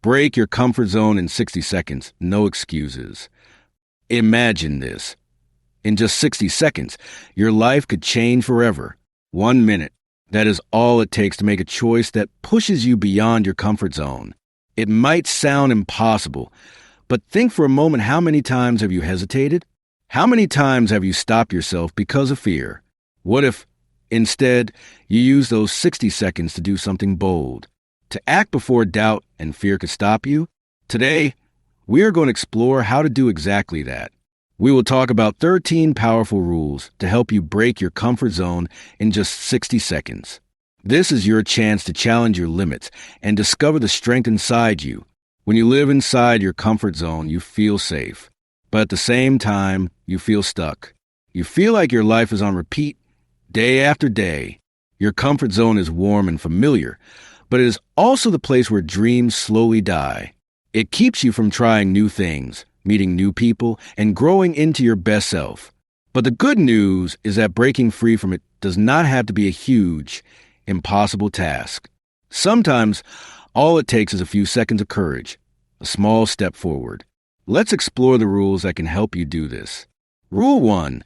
Break your comfort zone in 60 seconds. No excuses. Imagine this. In just 60 seconds, your life could change forever. 1 minute. That is all it takes to make a choice that pushes you beyond your comfort zone. It might sound impossible, but think for a moment, how many times have you hesitated? How many times have you stopped yourself because of fear? What if, instead, you use those 60 seconds to do something bold, to act before doubt and fear could stop you? Today, we are going to explore how to do exactly that. We will talk about 13 powerful rules to help you break your comfort zone in just 60 seconds. This is your chance to challenge your limits and discover the strength inside you. When you live inside your comfort zone, you feel safe. But at the same time, you feel stuck. You feel like your life is on repeat, day after day. Your comfort zone is warm and familiar, but it is also the place where dreams slowly die. It keeps you from trying new things, meeting new people, and growing into your best self. But the good news is that breaking free from it does not have to be a huge, impossible task. Sometimes, all it takes is a few seconds of courage, a small step forward. Let's explore the rules that can help you do this. Rule 1.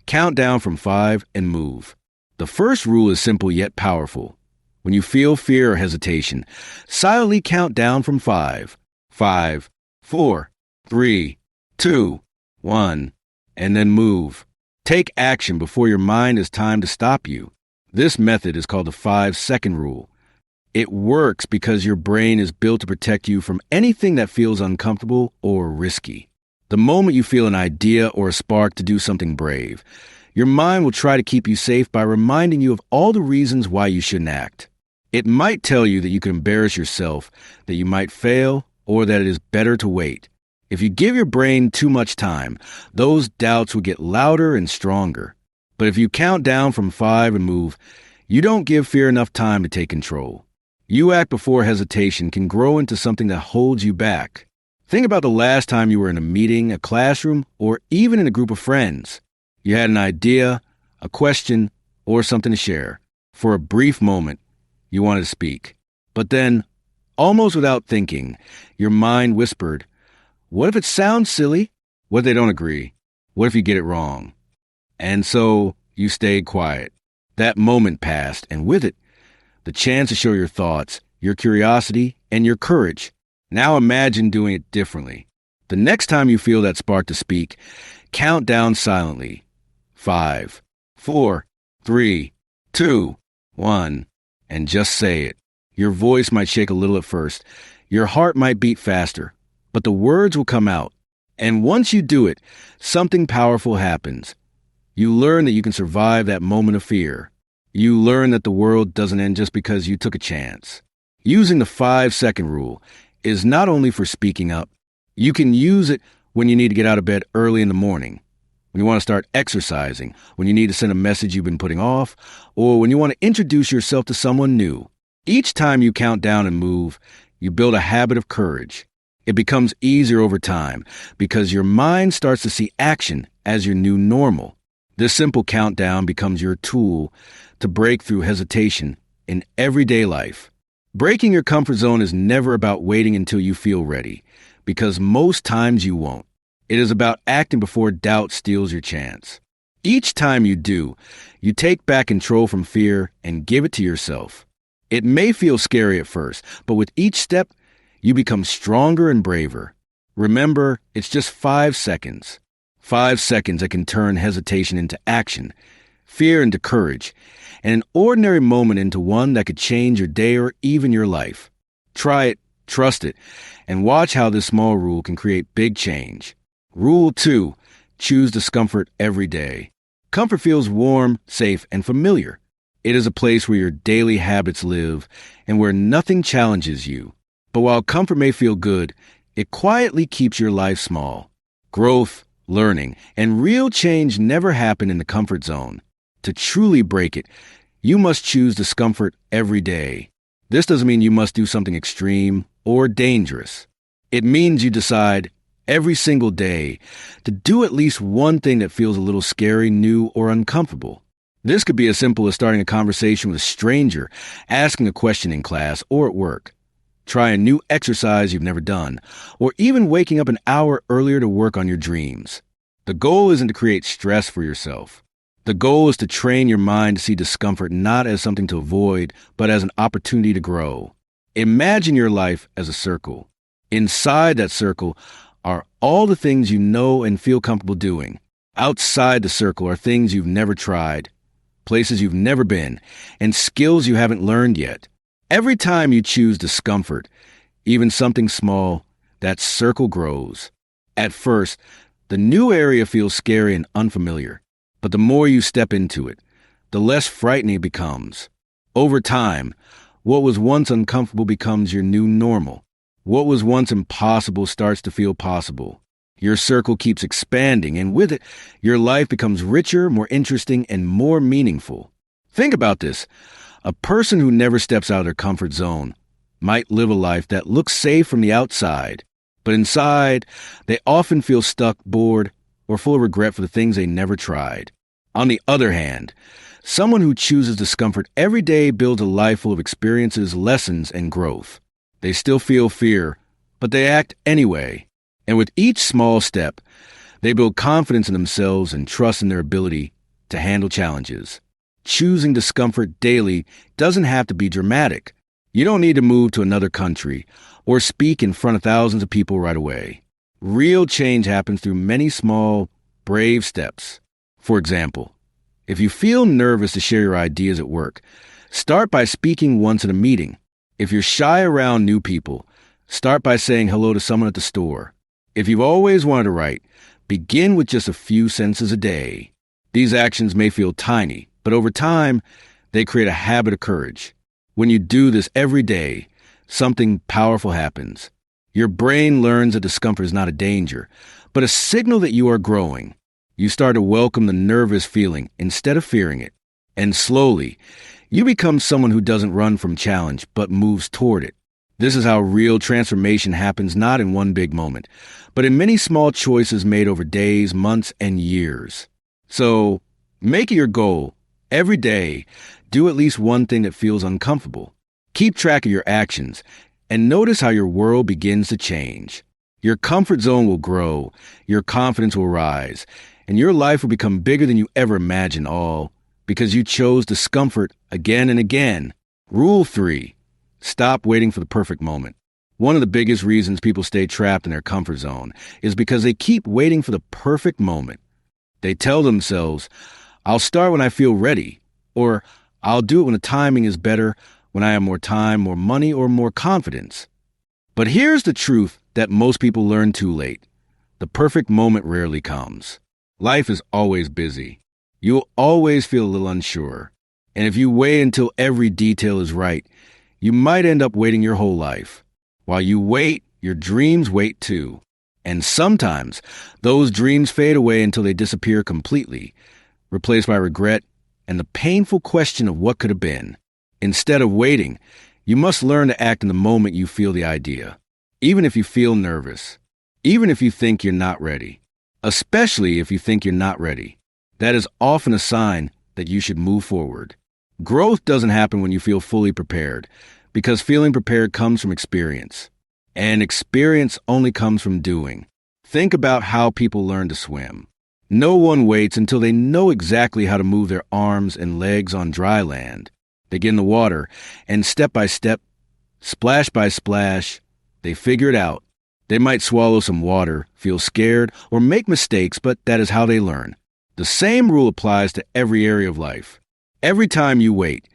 Count down from 5 and move. The first rule is simple yet powerful. When you feel fear or hesitation, silently count down from 5. 5, 4, 3, 2, 1, and then move. Take action before your mind has time to stop you. This method is called the 5-second rule. It works because your brain is built to protect you from anything that feels uncomfortable or risky. The moment you feel an idea or a spark to do something brave, your mind will try to keep you safe by reminding you of all the reasons why you shouldn't act. It might tell you that you can embarrass yourself, that you might fail, or that it is better to wait. If you give your brain too much time, those doubts will get louder and stronger. But if you count down from 5 and move, you don't give fear enough time to take control. You act before hesitation can grow into something that holds you back. Think about the last time you were in a meeting, a classroom, or even in a group of friends. You had an idea, a question, or something to share. For a brief moment, you wanted to speak. But then, almost without thinking, your mind whispered, "What if it sounds silly? What if they don't agree? What if you get it wrong?" And so you stayed quiet. That moment passed, and with it, the chance to show your thoughts, your curiosity, and your courage. Now imagine doing it differently. The next time you feel that spark to speak, count down silently. 5, 4, 3, 2, 1, and just say it. Your voice might shake a little at first. Your heart might beat faster, but the words will come out. And once you do it, something powerful happens. You learn that you can survive that moment of fear. You learn that the world doesn't end just because you took a chance. Using the 5-second rule is not only for speaking up. You can use it when you need to get out of bed early in the morning, when you want to start exercising, when you need to send a message you've been putting off, or when you want to introduce yourself to someone new. Each time you count down and move, you build a habit of courage. It becomes easier over time because your mind starts to see action as your new normal. This simple countdown becomes your tool to break through hesitation in everyday life. Breaking your comfort zone is never about waiting until you feel ready, because most times you won't. It is about acting before doubt steals your chance. Each time you do, you take back control from fear and give it to yourself. It may feel scary at first, but with each step, you become stronger and braver. Remember, it's just 5 seconds. 5 seconds that can turn hesitation into action, fear into courage, and an ordinary moment into one that could change your day or even your life. Try it, trust it, and watch how this small rule can create big change. Rule 2, choose discomfort every day. Comfort feels warm, safe, and familiar. It is a place where your daily habits live and where nothing challenges you. But while comfort may feel good, it quietly keeps your life small. Growth, learning, and real change never happen in the comfort zone. To truly break it, you must choose discomfort every day. This doesn't mean you must do something extreme or dangerous. It means you decide every single day to do at least one thing that feels a little scary, new, or uncomfortable. This could be as simple as starting a conversation with a stranger, asking a question in class or at work. Try a new exercise you've never done, or even waking up an hour earlier to work on your dreams. The goal isn't to create stress for yourself. The goal is to train your mind to see discomfort not as something to avoid, but as an opportunity to grow. Imagine your life as a circle. Inside that circle are all the things you know and feel comfortable doing. Outside the circle are things you've never tried, places you've never been, and skills you haven't learned yet. Every time you choose discomfort, even something small, that circle grows. At first, the new area feels scary and unfamiliar, but the more you step into it, the less frightening it becomes. Over time, what was once uncomfortable becomes your new normal. What was once impossible starts to feel possible. Your circle keeps expanding, and with it, your life becomes richer, more interesting, and more meaningful. Think about this. A person who never steps out of their comfort zone might live a life that looks safe from the outside, but inside, they often feel stuck, bored, or full of regret for the things they never tried. On the other hand, someone who chooses discomfort every day builds a life full of experiences, lessons, and growth. They still feel fear, but they act anyway. And with each small step, they build confidence in themselves and trust in their ability to handle challenges. Choosing discomfort daily doesn't have to be dramatic. You don't need to move to another country or speak in front of thousands of people right away. Real change happens through many small, brave steps. For example, if you feel nervous to share your ideas at work, start by speaking once in a meeting. If you're shy around new people, start by saying hello to someone at the store. If you've always wanted to write, begin with just a few sentences a day. These actions may feel tiny, but over time, they create a habit of courage. When you do this every day, something powerful happens. Your brain learns that discomfort is not a danger, but a signal that you are growing. You start to welcome the nervous feeling instead of fearing it. And slowly, you become someone who doesn't run from challenge, but moves toward it. This is how real transformation happens, not in one big moment, but in many small choices made over days, months, and years. So, make it your goal. Every day, do at least one thing that feels uncomfortable. Keep track of your actions and notice how your world begins to change. Your comfort zone will grow, your confidence will rise, and your life will become bigger than you ever imagined, all because you chose discomfort again and again. Rule 3. Stop waiting for the perfect moment. One of the biggest reasons people stay trapped in their comfort zone is because they keep waiting for the perfect moment. They tell themselves, I'll start when I feel ready, or I'll do it when the timing is better, when I have more time, more money, or more confidence. But here's the truth that most people learn too late. The perfect moment rarely comes. Life is always busy. You'll always feel a little unsure. And if you wait until every detail is right, you might end up waiting your whole life. While you wait, your dreams wait too. And sometimes, those dreams fade away until they disappear completely, replaced by regret and the painful question of what could have been. Instead of waiting, you must learn to act in the moment you feel the idea, even if you feel nervous, even if you think you're not ready, especially if you think you're not ready. That is often a sign that you should move forward. Growth doesn't happen when you feel fully prepared, because feeling prepared comes from experience. And experience only comes from doing. Think about how people learn to swim. No one waits until they know exactly how to move their arms and legs on dry land. They get in the water, and step by step, splash by splash, they figure it out. They might swallow some water, feel scared, or make mistakes, but that is how they learn. The same rule applies to every area of life. Every time you wait,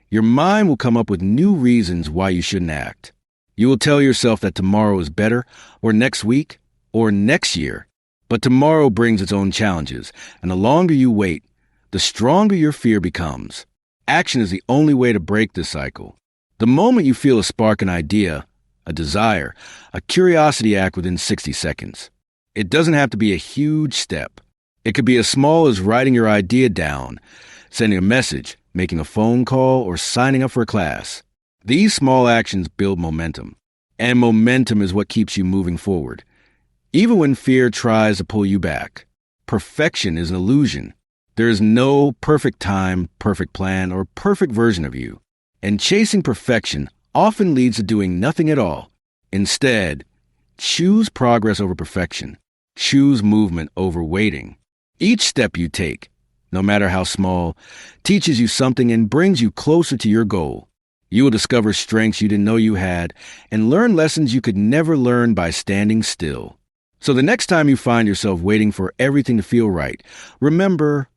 your mind will come up with new reasons why you shouldn't act. You will tell yourself that tomorrow is better, or next week, or next year. But tomorrow brings its own challenges, and the longer you wait, the stronger your fear becomes. Action is the only way to break this cycle. The moment you feel a spark, an idea, a desire, a curiosity, act within 60 seconds. It doesn't have to be a huge step. It could be as small as writing your idea down, sending a message, making a phone call, or signing up for a class. These small actions build momentum, and momentum is what keeps you moving forward. Even when fear tries to pull you back, perfection is an illusion. There is no perfect time, perfect plan, or perfect version of you. And chasing perfection often leads to doing nothing at all. Instead, choose progress over perfection. Choose movement over waiting. Each step you take, no matter how small, teaches you something and brings you closer to your goal. You will discover strengths you didn't know you had and learn lessons you could never learn by standing still. So the next time you find yourself waiting for everything to feel right, remember,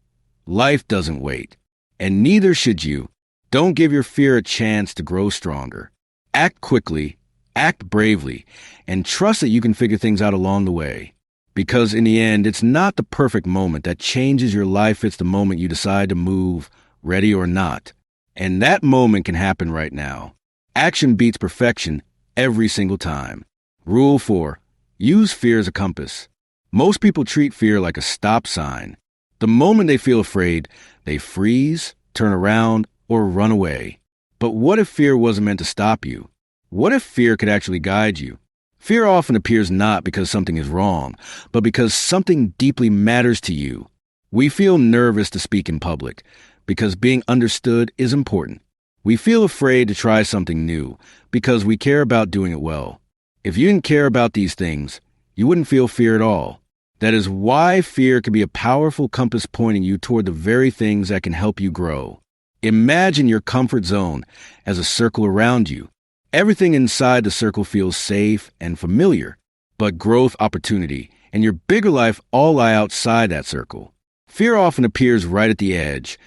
life doesn't wait, and neither should you. Don't give your fear a chance to grow stronger. Act quickly, act bravely, and trust that you can figure things out along the way. Because in the end, it's not the perfect moment that changes your life, it's the moment you decide to move, ready or not. And that moment can happen right now. Action beats perfection every single time. Rule 4. Use fear as a compass. Most people treat fear like a stop sign. The moment they feel afraid, they freeze, turn around, or run away. But what if fear wasn't meant to stop you? What if fear could actually guide you? Fear often appears not because something is wrong, but because something deeply matters to you. We feel nervous to speak in public because being understood is important. We feel afraid to try something new because we care about doing it well. If you didn't care about these things, you wouldn't feel fear at all. That is why fear can be a powerful compass pointing you toward the very things that can help you grow. Imagine your comfort zone as a circle around you. Everything inside the circle feels safe and familiar, but growth, opportunity, and your bigger life all lie outside that circle. Fear often appears right at the edge,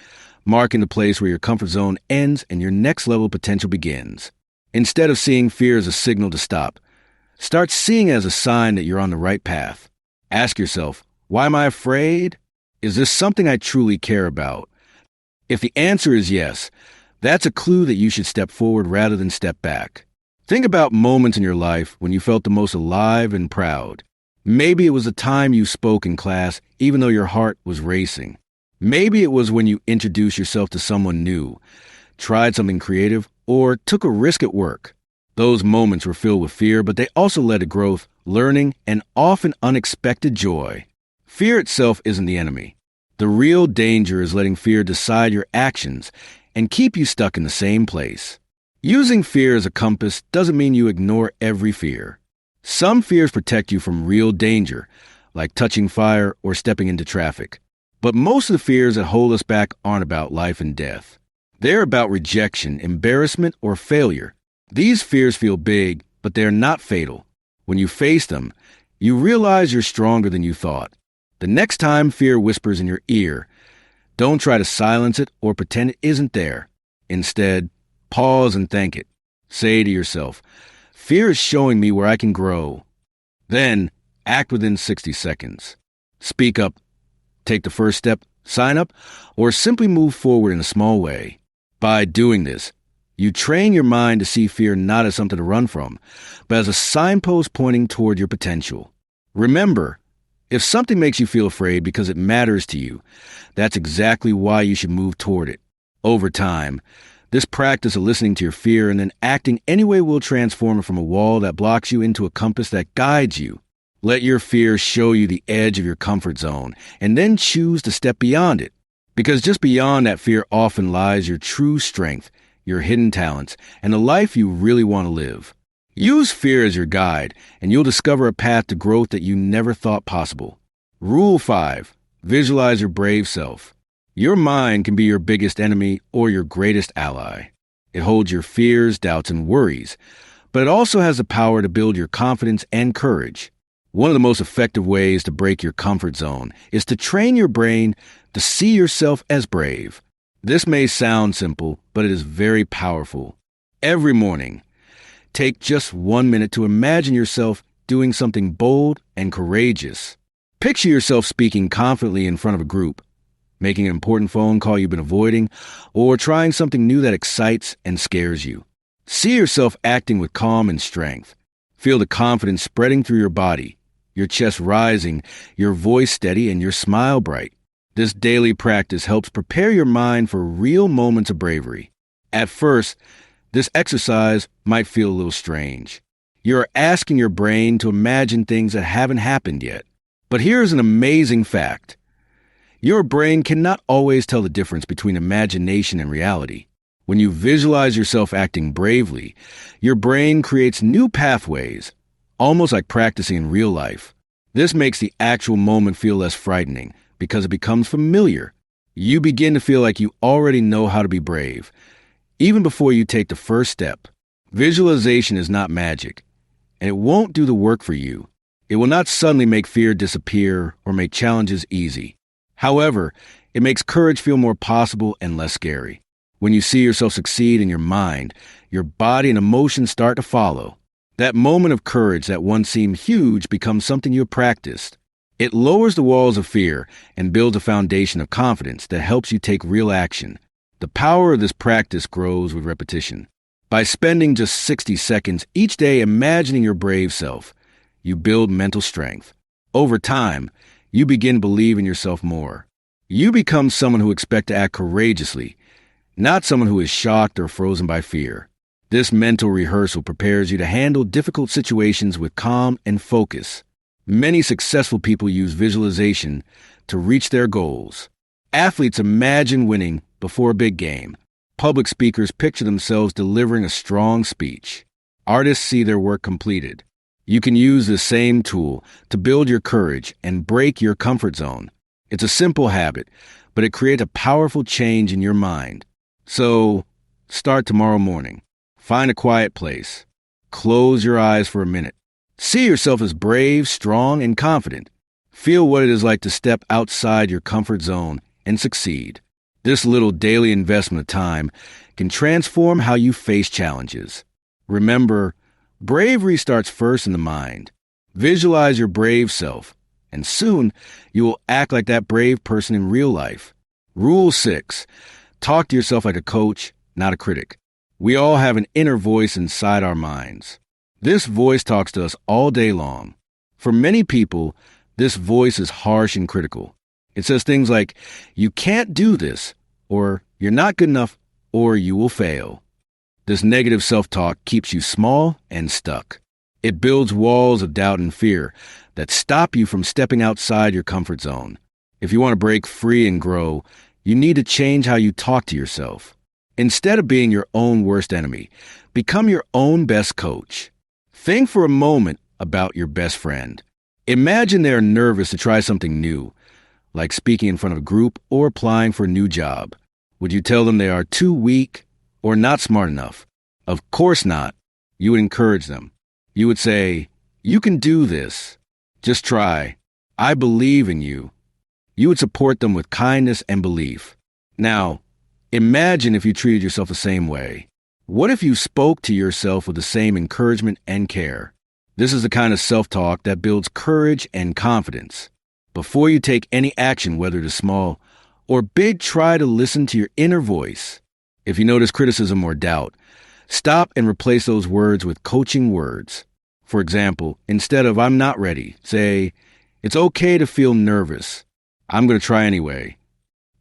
marking the place where your comfort zone ends and your next level potential begins. Instead of seeing fear as a signal to stop, start seeing it as a sign that you're on the right path. Ask yourself, why am I afraid? Is this something I truly care about? If the answer is yes, that's a clue that you should step forward rather than step back. Think about moments in your life when you felt the most alive and proud. Maybe it was the time you spoke in class even though your heart was racing. Maybe it was when you introduced yourself to someone new, tried something creative, or took a risk at work. Those moments were filled with fear, but they also led to growth, learning, and often unexpected joy. Fear itself isn't the enemy. The real danger is letting fear decide your actions and keep you stuck in the same place. Using fear as a compass doesn't mean you ignore every fear. Some fears protect you from real danger, like touching fire or stepping into traffic. But most of the fears that hold us back aren't about life and death. They're about rejection, embarrassment, or failure. These fears feel big, but they're not fatal. When you face them, you realize you're stronger than you thought. The next time fear whispers in your ear, don't try to silence it or pretend it isn't there. Instead, pause and thank it. Say to yourself, fear is showing me where I can grow. Then, act within 60 seconds. Speak up, take the first step, sign up, or simply move forward in a small way. By doing this, you train your mind to see fear not as something to run from, but as a signpost pointing toward your potential. Remember, if something makes you feel afraid because it matters to you, that's exactly why you should move toward it. Over time, this practice of listening to your fear and then acting anyway will transform it from a wall that blocks you into a compass that guides you. Let your fear show you the edge of your comfort zone, and then choose to step beyond it. Because just beyond that fear often lies your true strength, your hidden talents, and the life you really want to live. Use fear as your guide, and you'll discover a path to growth that you never thought possible. Rule 5. Visualize your brave self. Your mind can be your biggest enemy or your greatest ally. It holds your fears, doubts, and worries, but it also has the power to build your confidence and courage. One of the most effective ways to break your comfort zone is to train your brain to see yourself as brave. This may sound simple, but it is very powerful. Every morning, take just 1 minute to imagine yourself doing something bold and courageous. Picture yourself speaking confidently in front of a group, making an important phone call you've been avoiding, or trying something new that excites and scares you. See yourself acting with calm and strength. Feel the confidence spreading through your body, your chest rising, your voice steady, and your smile bright. This daily practice helps prepare your mind for real moments of bravery. At first, this exercise might feel a little strange. You're asking your brain to imagine things that haven't happened yet. But here's an amazing fact. Your brain cannot always tell the difference between imagination and reality. When you visualize yourself acting bravely, your brain creates new pathways, almost like practicing in real life. This makes the actual moment feel less frightening because it becomes familiar. You begin to feel like you already know how to be brave, even before you take the first step. Visualization is not magic, and it won't do the work for you. It will not suddenly make fear disappear or make challenges easy. However, it makes courage feel more possible and less scary. When you see yourself succeed in your mind, your body and emotions start to follow. That moment of courage that once seemed huge becomes something you have practiced. It lowers the walls of fear and builds a foundation of confidence that helps you take real action. The power of this practice grows with repetition. By spending just 60 seconds each day imagining your brave self, you build mental strength. Over time, you begin to believe in yourself more. You become someone who expects to act courageously, not someone who is shocked or frozen by fear. This mental rehearsal prepares you to handle difficult situations with calm and focus. Many successful people use visualization to reach their goals. Athletes imagine winning before a big game. Public speakers picture themselves delivering a strong speech. Artists see their work completed. You can use the same tool to build your courage and break your comfort zone. It's a simple habit, but it creates a powerful change in your mind. So, start tomorrow morning. Find a quiet place. Close your eyes for a minute. See yourself as brave, strong, and confident. Feel what it is like to step outside your comfort zone and succeed. This little daily investment of time can transform how you face challenges. Remember, bravery starts first in the mind. Visualize your brave self, and soon you will act like that brave person in real life. Rule 6. Talk to yourself like a coach, not a critic. We all have an inner voice inside our minds. This voice talks to us all day long. For many people, this voice is harsh and critical. It says things like, "You can't do this," or "You're not good enough," or "You will fail." This negative self-talk keeps you small and stuck. It builds walls of doubt and fear that stop you from stepping outside your comfort zone. If you want to break free and grow, you need to change how you talk to yourself. Instead of being your own worst enemy, become your own best coach. Think for a moment about your best friend. Imagine they are nervous to try something new, like speaking in front of a group or applying for a new job. Would you tell them they are too weak or not smart enough? Of course not. You would encourage them. You would say, "You can do this. Just try. I believe in you." You would support them with kindness and belief. Now, imagine if you treated yourself the same way. What if you spoke to yourself with the same encouragement and care? This is the kind of self-talk that builds courage and confidence. Before you take any action, whether it is small or big, try to listen to your inner voice. If you notice criticism or doubt, stop and replace those words with coaching words. For example, instead of "I'm not ready," say, "It's okay to feel nervous. I'm going to try anyway."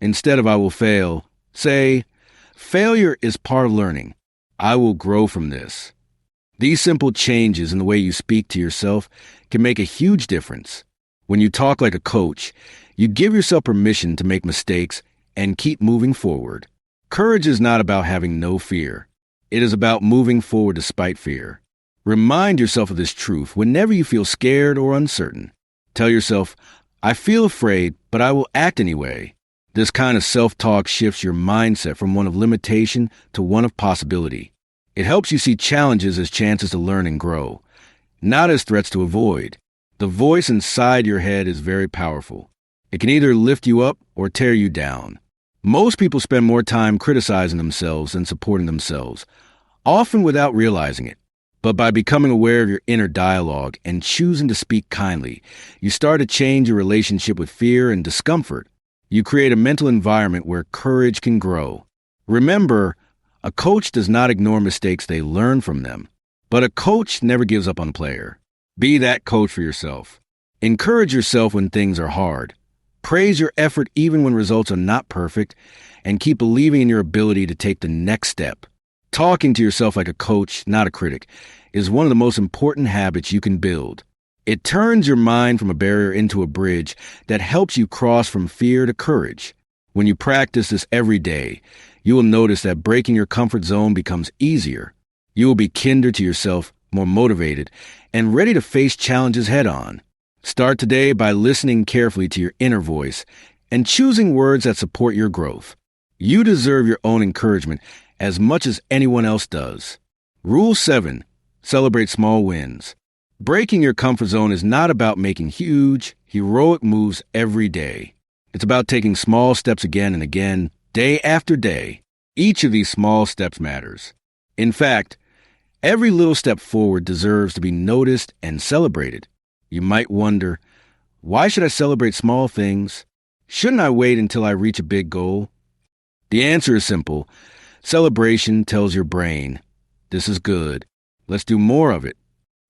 Instead of "I will fail," say, "Failure is part of learning. I will grow from this." These simple changes in the way you speak to yourself can make a huge difference. When you talk like a coach, you give yourself permission to make mistakes and keep moving forward. Courage is not about having no fear. It is about moving forward despite fear. Remind yourself of this truth whenever you feel scared or uncertain. Tell yourself, "I feel afraid, but I will act anyway." This kind of self-talk shifts your mindset from one of limitation to one of possibility. It helps you see challenges as chances to learn and grow, not as threats to avoid. The voice inside your head is very powerful. It can either lift you up or tear you down. Most people spend more time criticizing themselves than supporting themselves, often without realizing it. But by becoming aware of your inner dialogue and choosing to speak kindly, you start to change your relationship with fear and discomfort. You create a mental environment where courage can grow. Remember, a coach does not ignore mistakes, they learn from them. But a coach never gives up on a player. Be that coach for yourself. Encourage yourself when things are hard. Praise your effort even when results are not perfect, and keep believing in your ability to take the next step. Talking to yourself like a coach, not a critic, is one of the most important habits you can build. It turns your mind from a barrier into a bridge that helps you cross from fear to courage. When you practice this every day, you will notice that breaking your comfort zone becomes easier. You will be kinder to yourself, more motivated, and ready to face challenges head on. Start today by listening carefully to your inner voice and choosing words that support your growth. You deserve your own encouragement as much as anyone else does. Rule 7. Celebrate small wins. Breaking your comfort zone is not about making huge, heroic moves every day. It's about taking small steps again and again, day after day. Each of these small steps matters. In fact, every little step forward deserves to be noticed and celebrated. You might wonder, why should I celebrate small things? Shouldn't I wait until I reach a big goal? The answer is simple. Celebration tells your brain, this is good. Let's do more of it.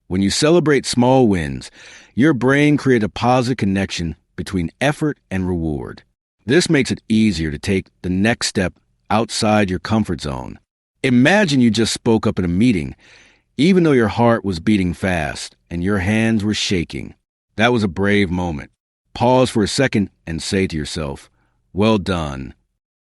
When you celebrate small wins, your brain creates a positive connection between effort and reward. This makes it easier to take the next step outside your comfort zone. Imagine you just spoke up in a meeting, even though your heart was beating fast and your hands were shaking. That was a brave moment. Pause for a second and say to yourself, well done.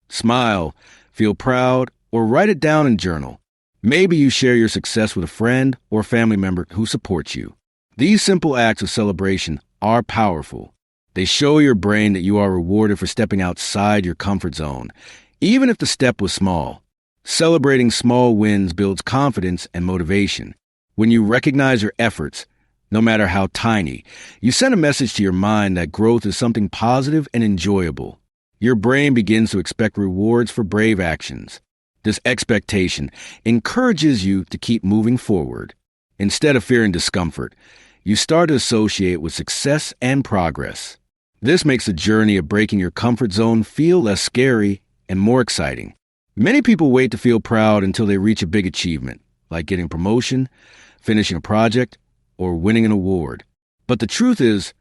Smile, feel proud, or write it down in a journal. Maybe you share your success with a friend or family member who supports you. These simple acts of celebration are powerful. They show your brain that you are rewarded for stepping outside your comfort zone, even if the step was small. Celebrating small wins builds confidence and motivation. When you recognize your efforts, no matter how tiny, you send a message to your mind that growth is something positive and enjoyable. Your brain begins to expect rewards for brave actions. This expectation encourages you to keep moving forward. Instead of fearing discomfort, you start to associate with success and progress. This makes the journey of breaking your comfort zone feel less scary and more exciting. Many people wait to feel proud until they reach a big achievement, like getting a promotion, finishing a project, or winning an award. But the truth is,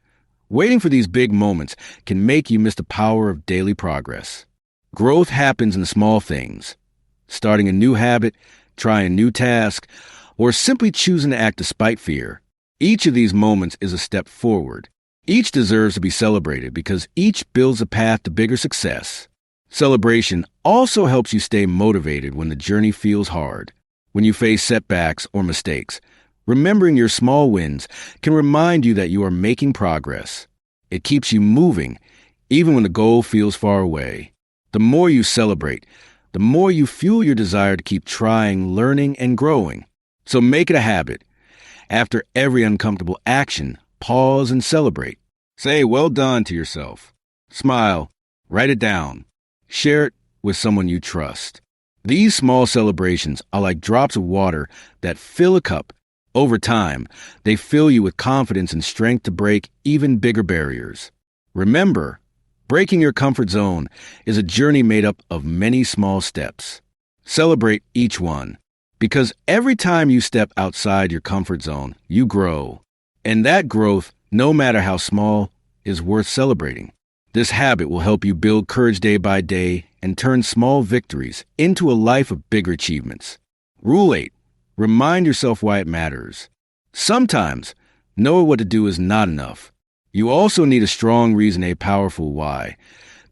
waiting for these big moments can make you miss the power of daily progress. Growth happens in the small things. Starting a new habit, trying a new task, or simply choosing to act despite fear. Each of these moments is a step forward. Each deserves to be celebrated because each builds a path to bigger success. Celebration also helps you stay motivated when the journey feels hard. When you face setbacks or mistakes, remembering your small wins can remind you that you are making progress. It keeps you moving, even when the goal feels far away. The more you celebrate, the more you fuel your desire to keep trying, learning, and growing. So make it a habit. After every uncomfortable action, pause and celebrate. Say well done to yourself. Smile. Write it down. Share it with someone you trust. These small celebrations are like drops of water that fill a cup. Over time, they fill you with confidence and strength to break even bigger barriers. Remember, breaking your comfort zone is a journey made up of many small steps. Celebrate each one, because every time you step outside your comfort zone, you grow. And that growth, no matter how small, is worth celebrating. This habit will help you build courage day by day and turn small victories into a life of bigger achievements. Rule 8. Remind yourself why it matters. Sometimes, knowing what to do is not enough. You also need a strong reason, a powerful why,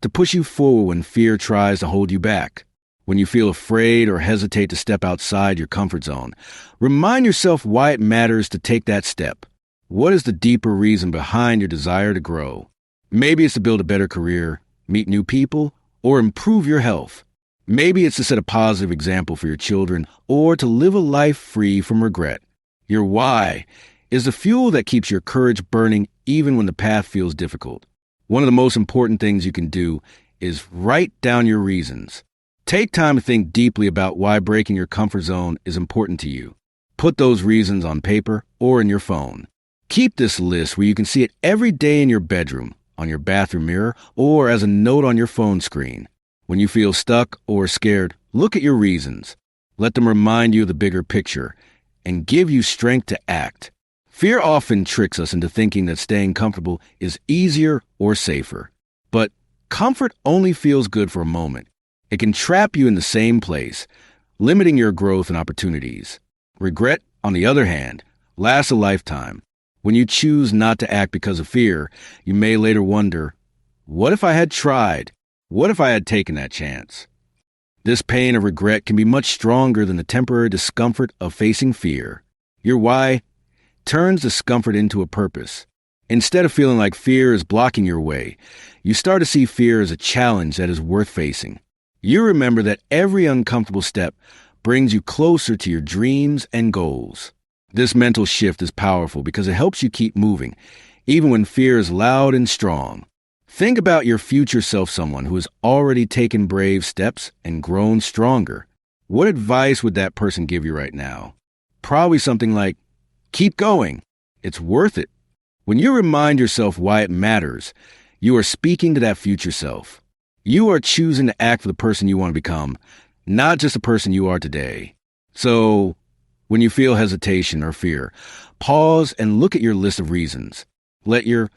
to push you forward when fear tries to hold you back. When you feel afraid or hesitate to step outside your comfort zone, remind yourself why it matters to take that step. What is the deeper reason behind your desire to grow? Maybe it's to build a better career, meet new people, or improve your health. Maybe it's to set a positive example for your children or to live a life free from regret. Your why is the fuel that keeps your courage burning even when the path feels difficult. One of the most important things you can do is write down your reasons. Take time to think deeply about why breaking your comfort zone is important to you. Put those reasons on paper or in your phone. Keep this list where you can see it every day in your bedroom, on your bathroom mirror, or as a note on your phone screen. When you feel stuck or scared, look at your reasons. Let them remind you of the bigger picture and give you strength to act. Fear often tricks us into thinking that staying comfortable is easier or safer. But comfort only feels good for a moment. It can trap you in the same place, limiting your growth and opportunities. Regret, on the other hand, lasts a lifetime. When you choose not to act because of fear, you may later wonder, what if I had tried? What if I had taken that chance? This pain of regret can be much stronger than the temporary discomfort of facing fear. Your why turns discomfort into a purpose. Instead of feeling like fear is blocking your way, you start to see fear as a challenge that is worth facing. You remember that every uncomfortable step brings you closer to your dreams and goals. This mental shift is powerful because it helps you keep moving, even when fear is loud and strong. Think about your future self, someone who has already taken brave steps and grown stronger. What advice would that person give you right now? Probably something like, keep going. It's worth it. When you remind yourself why it matters, you are speaking to that future self. You are choosing to act for the person you want to become, not just the person you are today. So, when you feel hesitation or fear, pause and look at your list of reasons. Let your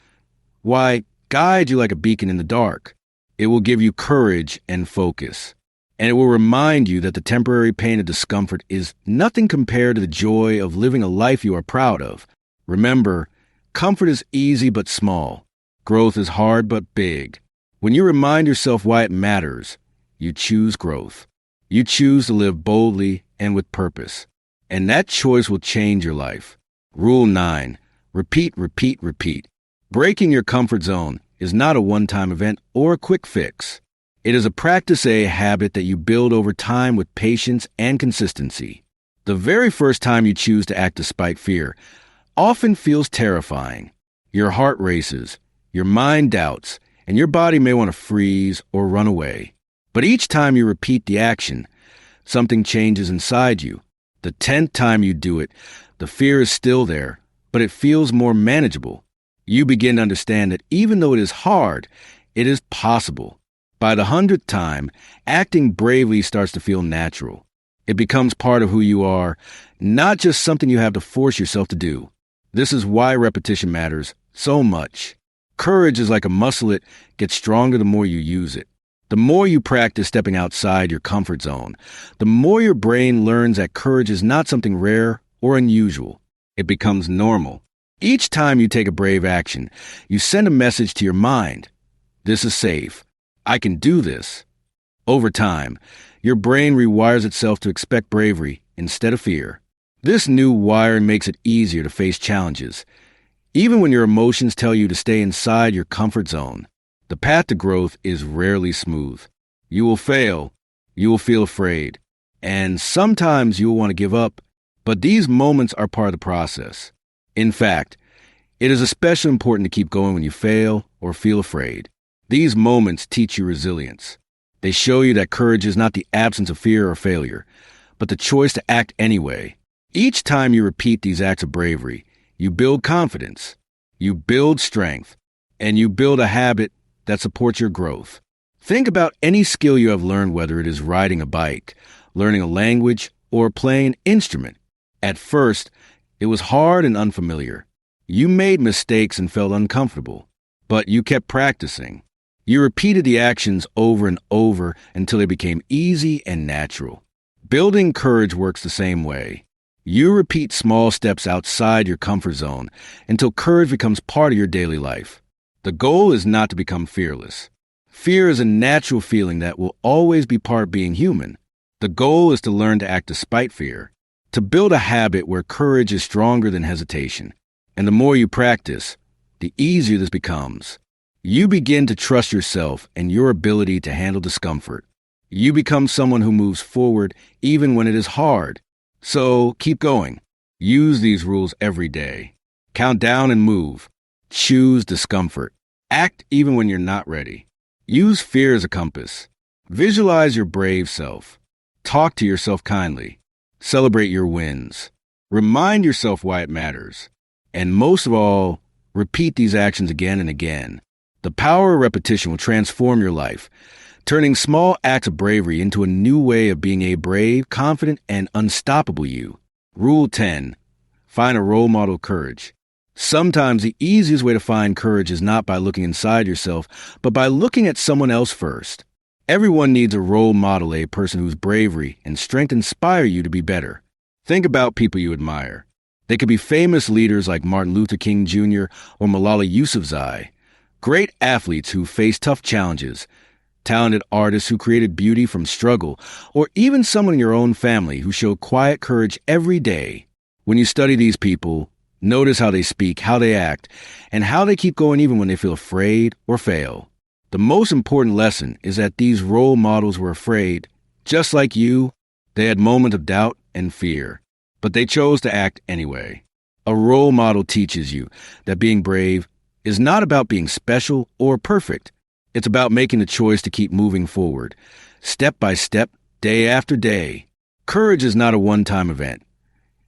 why guide you like a beacon in the dark. It will give you courage and focus. And it will remind you that the temporary pain of discomfort is nothing compared to the joy of living a life you are proud of. Remember, comfort is easy but small. Growth is hard but big. When you remind yourself why it matters, you choose growth. You choose to live boldly and with purpose. And that choice will change your life. Rule 9. Repeat, repeat, repeat. Breaking your comfort zone is not a one-time event or a quick fix. It is a practice, a habit that you build over time with patience and consistency. The very first time you choose to act despite fear often feels terrifying. Your heart races, your mind doubts, and your body may want to freeze or run away. But each time you repeat the action, something changes inside you. The 10th time you do it, the fear is still there, but it feels more manageable. You begin to understand that even though it is hard, it is possible. By the 100th time, acting bravely starts to feel natural. It becomes part of who you are, not just something you have to force yourself to do. This is why repetition matters so much. Courage is like a muscle. It gets stronger the more you use it. The more you practice stepping outside your comfort zone, the more your brain learns that courage is not something rare or unusual. It becomes normal. Each time you take a brave action, you send a message to your mind. This is safe. I can do this. Over time, your brain rewires itself to expect bravery instead of fear. This new wiring makes it easier to face challenges, even when your emotions tell you to stay inside your comfort zone. The path to growth is rarely smooth. You will fail, you will feel afraid, and sometimes you will want to give up, but these moments are part of the process. In fact, it is especially important to keep going when you fail or feel afraid. These moments teach you resilience. They show you that courage is not the absence of fear or failure, but the choice to act anyway. Each time you repeat these acts of bravery, you build confidence, you build strength, and you build a habit that supports your growth. Think about any skill you have learned, whether it is riding a bike, learning a language, or playing an instrument. At first, it was hard and unfamiliar. You made mistakes and felt uncomfortable, but you kept practicing. You repeated the actions over and over until they became easy and natural. Building courage works the same way. You repeat small steps outside your comfort zone until courage becomes part of your daily life. The goal is not to become fearless. Fear is a natural feeling that will always be part of being human. The goal is to learn to act despite fear, to build a habit where courage is stronger than hesitation. And the more you practice, the easier this becomes. You begin to trust yourself and your ability to handle discomfort. You become someone who moves forward even when it is hard. So keep going. Use these rules every day. Count down and move. Choose discomfort. Act even when you're not ready. Use fear as a compass. Visualize your brave self. Talk to yourself kindly. Celebrate your wins. Remind yourself why it matters. And most of all, repeat these actions again and again. The power of repetition will transform your life, turning small acts of bravery into a new way of being a brave, confident, and unstoppable you. Rule 10. Find a role model of courage. Sometimes the easiest way to find courage is not by looking inside yourself, but by looking at someone else first. Everyone needs a role model, a person whose bravery and strength inspire you to be better. Think about people you admire. They could be famous leaders like Martin Luther King Jr. or Malala Yousafzai, great athletes who face tough challenges. talented artists who created beauty from struggle, or even someone in your own family who showed quiet courage every day. When you study these people, notice how they speak, how they act, and how they keep going even when they feel afraid or fail. The most important lesson is that these role models were afraid. Just like you, they had moments of doubt and fear, but they chose to act anyway. A role model teaches you that being brave is not about being special or perfect. It's about making the choice to keep moving forward, step by step, day after day. Courage is not a one-time event.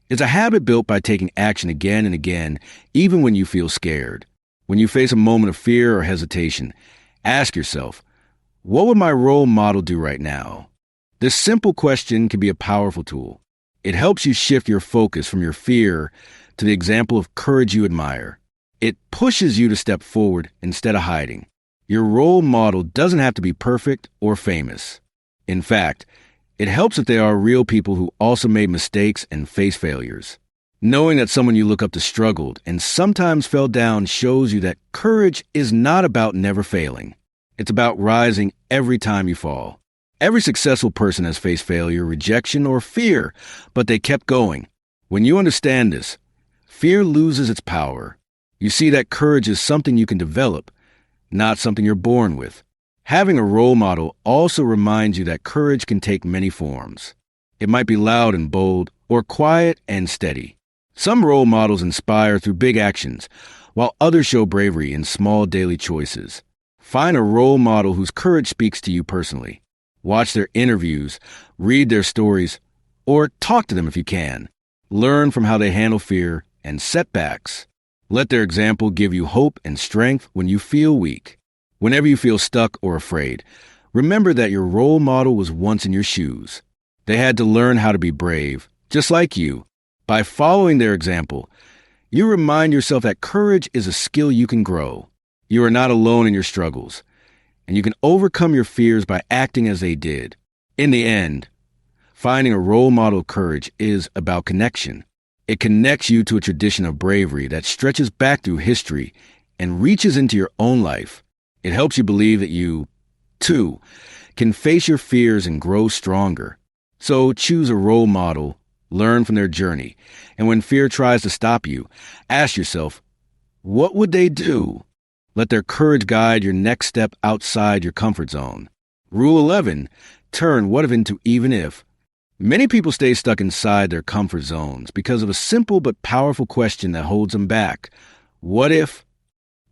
It's a habit built by taking action again and again, even when you feel scared. When you face a moment of fear or hesitation, ask yourself, what would my role model do right now? This simple question can be a powerful tool. It helps you shift your focus from your fear to the example of courage you admire. It pushes you to step forward instead of hiding. Your role model doesn't have to be perfect or famous. In fact, it helps if they are real people who also made mistakes and faced failures. Knowing that someone you look up to struggled and sometimes fell down shows you that courage is not about never failing. It's about rising every time you fall. Every successful person has faced failure, rejection, or fear, but they kept going. When you understand this, fear loses its power. You see that courage is something you can develop, not something you're born with. Having a role model also reminds you that courage can take many forms. It might be loud and bold, or quiet and steady. Some role models inspire through big actions, while others show bravery in small daily choices. Find a role model whose courage speaks to you personally. Watch their interviews, read their stories, or talk to them if you can. Learn from how they handle fear and setbacks. Let their example give you hope and strength when you feel weak. Whenever you feel stuck or afraid, remember that your role model was once in your shoes. They had to learn how to be brave, just like you. By following their example, you remind yourself that courage is a skill you can grow. You are not alone in your struggles, and you can overcome your fears by acting as they did. In the end, finding a role model of courage is about connection. It connects you to a tradition of bravery that stretches back through history and reaches into your own life. It helps you believe that you, too, can face your fears and grow stronger. So choose a role model, learn from their journey, and when fear tries to stop you, ask yourself, what would they do? Let their courage guide your next step outside your comfort zone. Rule 11, turn what if into even if. Many people stay stuck inside their comfort zones because of a simple but powerful question that holds them back. What if?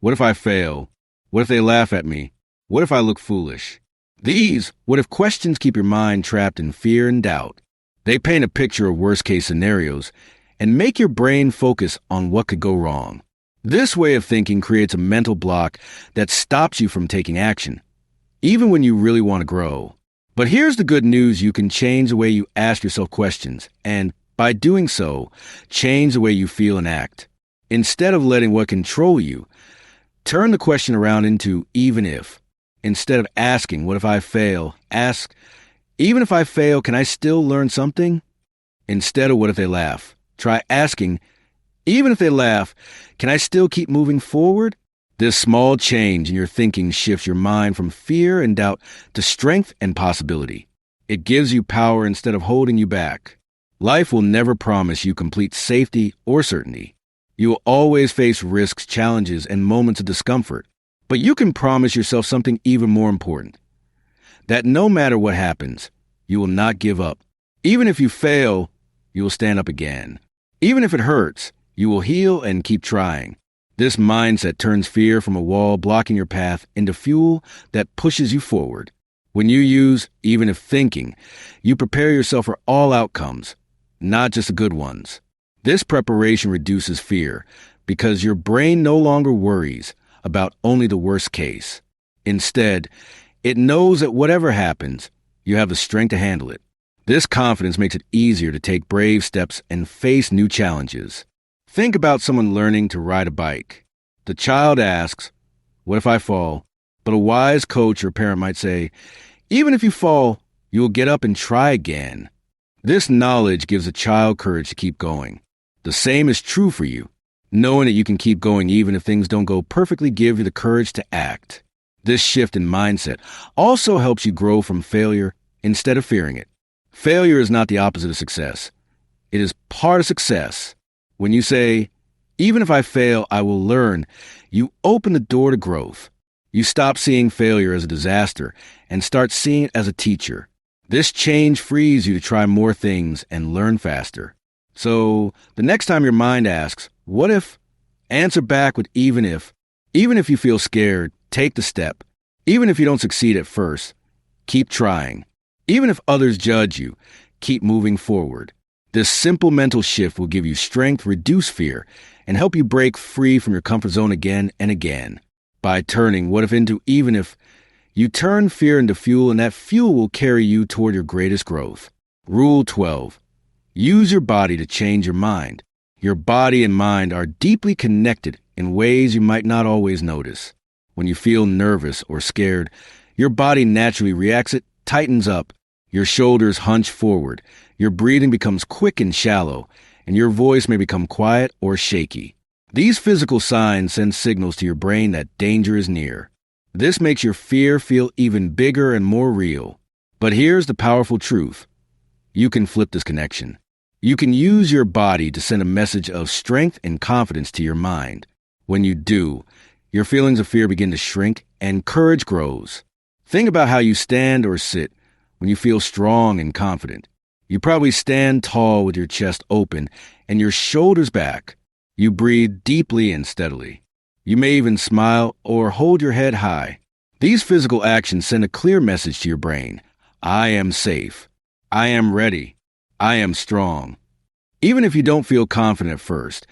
What if I fail? What if they laugh at me? What if I look foolish? These what if questions keep your mind trapped in fear and doubt. They paint a picture of worst-case scenarios and make your brain focus on what could go wrong. This way of thinking creates a mental block that stops you from taking action, even when you really want to grow. But here's the good news: you can change the way you ask yourself questions, and by doing so, change the way you feel and act. Instead of letting what control you, turn the question around into even if. Instead of asking, what if I fail? Ask, even if I fail, can I still learn something? Instead of what if they laugh, try asking, even if they laugh, can I still keep moving forward? This small change in your thinking shifts your mind from fear and doubt to strength and possibility. It gives you power instead of holding you back. Life will never promise you complete safety or certainty. You will always face risks, challenges, and moments of discomfort. But you can promise yourself something even more important: that no matter what happens, you will not give up. Even if you fail, you will stand up again. Even if it hurts, you will heal and keep trying. This mindset turns fear from a wall blocking your path into fuel that pushes you forward. When you use even if thinking, you prepare yourself for all outcomes, not just the good ones. This preparation reduces fear because your brain no longer worries about only the worst case. Instead, it knows that whatever happens, you have the strength to handle it. This confidence makes it easier to take brave steps and face new challenges. Think about someone learning to ride a bike. The child asks, what if I fall? But a wise coach or parent might say, even if you fall, you will get up and try again. This knowledge gives a child courage to keep going. The same is true for you. Knowing that you can keep going even if things don't go perfectly gives you the courage to act. This shift in mindset also helps you grow from failure instead of fearing it. Failure is not the opposite of success. It is part of success. When you say, even if I fail, I will learn, you open the door to growth. You stop seeing failure as a disaster and start seeing it as a teacher. This change frees you to try more things and learn faster. So the next time your mind asks, what if? Answer back with even if. Even if you feel scared, take the step. Even if you don't succeed at first, keep trying. Even if others judge you, keep moving forward. This simple mental shift will give you strength, reduce fear, and help you break free from your comfort zone again and again. By turning what if into even if, you turn fear into fuel, and that fuel will carry you toward your greatest growth. Rule 12. Use your body to change your mind. Your body and mind are deeply connected in ways you might not always notice. When you feel nervous or scared, your body naturally reacts. It tightens up, your shoulders hunch forward, your breathing becomes quick and shallow, and your voice may become quiet or shaky. These physical signs send signals to your brain that danger is near. This makes your fear feel even bigger and more real. But here's the powerful truth. You can flip this connection. You can use your body to send a message of strength and confidence to your mind. When you do, your feelings of fear begin to shrink and courage grows. Think about how you stand or sit when you feel strong and confident. You probably stand tall with your chest open and your shoulders back. You breathe deeply and steadily. You may even smile or hold your head high. These physical actions send a clear message to your brain. I am safe. I am ready. I am strong. Even if you don't feel confident at first,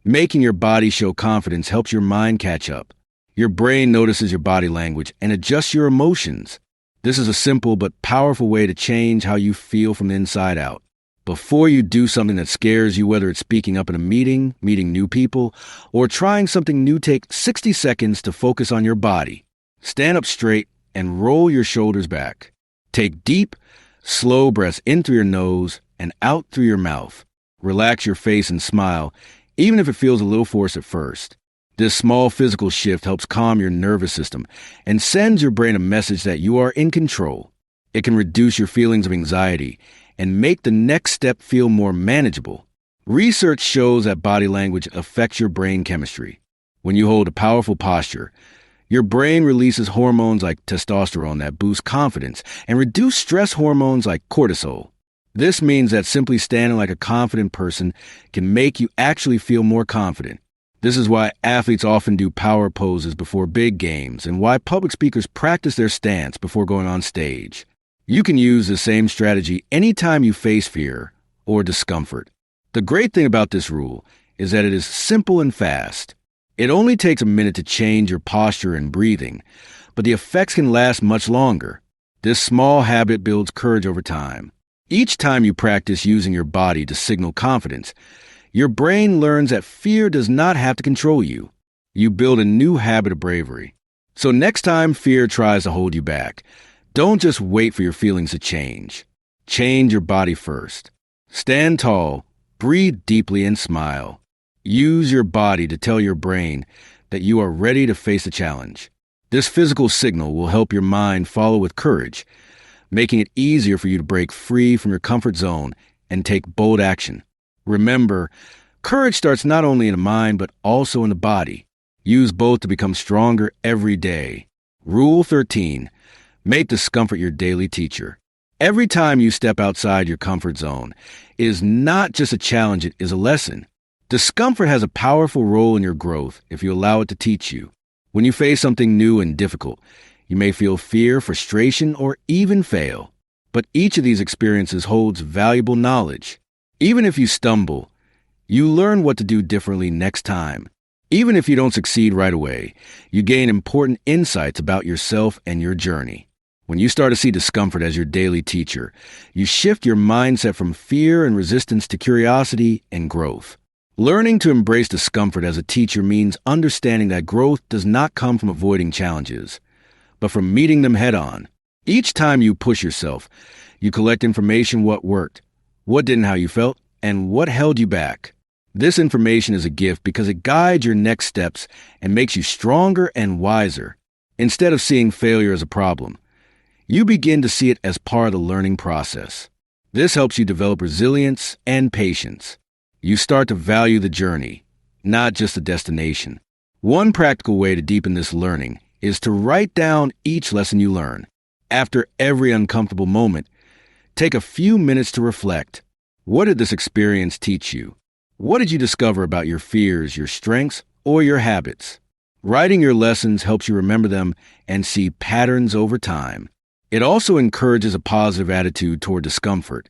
making your body show confidence helps your mind catch up. Your brain notices your body language and adjusts your emotions. This is a simple but powerful way to change how you feel from the inside out. Before you do something that scares you, whether it's speaking up in a meeting, meeting new people, or trying something new, take 60 seconds to focus on your body. Stand up straight and roll your shoulders back. Take deep, slow breaths in through your nose and out through your mouth. Relax your face and smile, even if it feels a little forced at first. This small physical shift helps calm your nervous system and sends your brain a message that you are in control. It can reduce your feelings of anxiety and make the next step feel more manageable. Research shows that body language affects your brain chemistry. When you hold a powerful posture, your brain releases hormones like testosterone that boost confidence and reduce stress hormones like cortisol. This means that simply standing like a confident person can make you actually feel more confident. This is why athletes often do power poses before big games and why public speakers practice their stance before going on stage. You can use the same strategy anytime you face fear or discomfort. The great thing about this rule is that it is simple and fast. It only takes a minute to change your posture and breathing, but the effects can last much longer. This small habit builds courage over time. Each time you practice using your body to signal confidence, your brain learns that fear does not have to control you. You build a new habit of bravery. So next time fear tries to hold you back, don't just wait for your feelings to change. Change your body first. Stand tall, breathe deeply, and smile. Use your body to tell your brain that you are ready to face the challenge. This physical signal will help your mind follow with courage, making it easier for you to break free from your comfort zone and take bold action. Remember, courage starts not only in the mind but also in the body. Use both to become stronger every day. Rule 13. Make discomfort your daily teacher. Every time you step outside your comfort zone, it is not just a challenge, it is a lesson. Discomfort has a powerful role in your growth if you allow it to teach you. When you face something new and difficult, you may feel fear, frustration, or even fail. But each of these experiences holds valuable knowledge. Even if you stumble, you learn what to do differently next time. Even if you don't succeed right away, you gain important insights about yourself and your journey. When you start to see discomfort as your daily teacher, you shift your mindset from fear and resistance to curiosity and growth. Learning to embrace discomfort as a teacher means understanding that growth does not come from avoiding challenges, but from meeting them head on. Each time you push yourself, you collect information: what worked, what didn't, how you felt, and what held you back. This information is a gift because it guides your next steps and makes you stronger and wiser. Instead of seeing failure as a problem, you begin to see it as part of the learning process. This helps you develop resilience and patience. You start to value the journey, not just the destination. One practical way to deepen this learning is to write down each lesson you learn. After every uncomfortable moment, take a few minutes to reflect. What did this experience teach you? What did you discover about your fears, your strengths, or your habits? Writing your lessons helps you remember them and see patterns over time. It also encourages a positive attitude toward discomfort,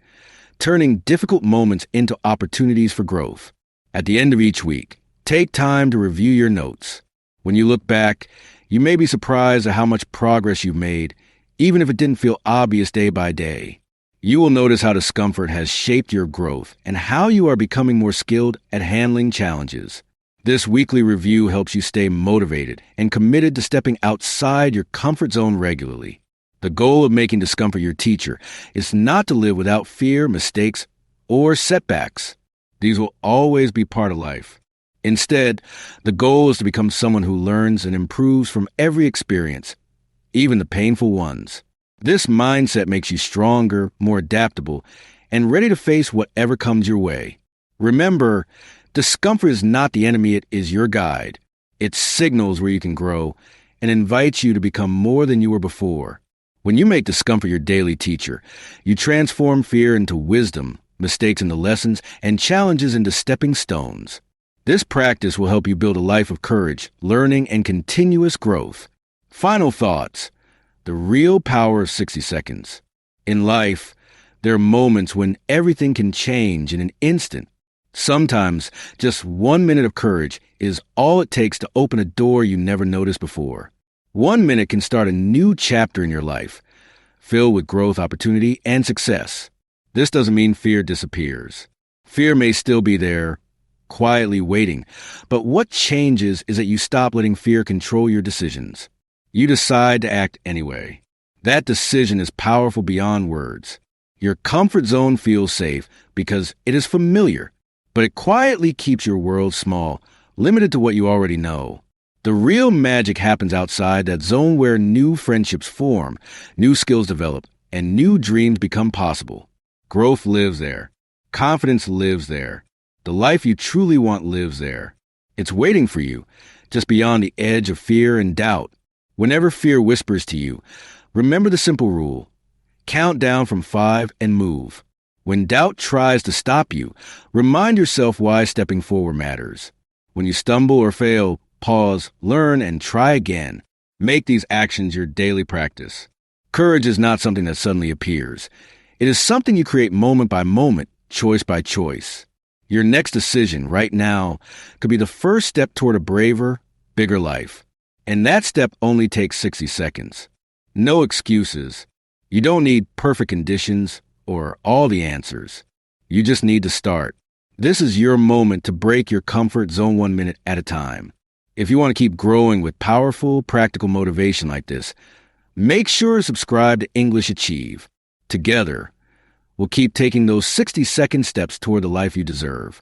turning difficult moments into opportunities for growth. At the end of each week, take time to review your notes. When you look back, you may be surprised at how much progress you've made, even if it didn't feel obvious day by day. You will notice how discomfort has shaped your growth and how you are becoming more skilled at handling challenges. This weekly review helps you stay motivated and committed to stepping outside your comfort zone regularly. The goal of making discomfort your teacher is not to live without fear, mistakes, or setbacks. These will always be part of life. Instead, the goal is to become someone who learns and improves from every experience, even the painful ones. This mindset makes you stronger, more adaptable, and ready to face whatever comes your way. Remember, discomfort is not the enemy, it is your guide. It signals where you can grow and invites you to become more than you were before. When you make discomfort your daily teacher, you transform fear into wisdom, mistakes into lessons, and challenges into stepping stones. This practice will help you build a life of courage, learning, and continuous growth. Final thoughts. The real power of 60 seconds. In life, there are moments when everything can change in an instant. Sometimes, just 1 minute of courage is all it takes to open a door you never noticed before. 1 minute can start a new chapter in your life, filled with growth, opportunity, and success. This doesn't mean fear disappears. Fear may still be there, quietly waiting, but what changes is that you stop letting fear control your decisions. You decide to act anyway. That decision is powerful beyond words. Your comfort zone feels safe because it is familiar, but it quietly keeps your world small, limited to what you already know. The real magic happens outside that zone where new friendships form, new skills develop, and new dreams become possible. Growth lives there. Confidence lives there. The life you truly want lives there. It's waiting for you, just beyond the edge of fear and doubt. Whenever fear whispers to you, remember the simple rule. Count down from 5 and move. When doubt tries to stop you, remind yourself why stepping forward matters. When you stumble or fail, pause, learn, and try again. Make these actions your daily practice. Courage is not something that suddenly appears. It is something you create moment by moment, choice by choice. Your next decision right now could be the first step toward a braver, bigger life. And that step only takes 60 seconds. No excuses. You don't need perfect conditions or all the answers. You just need to start. This is your moment to break your comfort zone 1 minute at a time. If you want to keep growing with powerful, practical motivation like this, make sure to subscribe to English Achieve. Together, we'll keep taking those 60-second steps toward the life you deserve.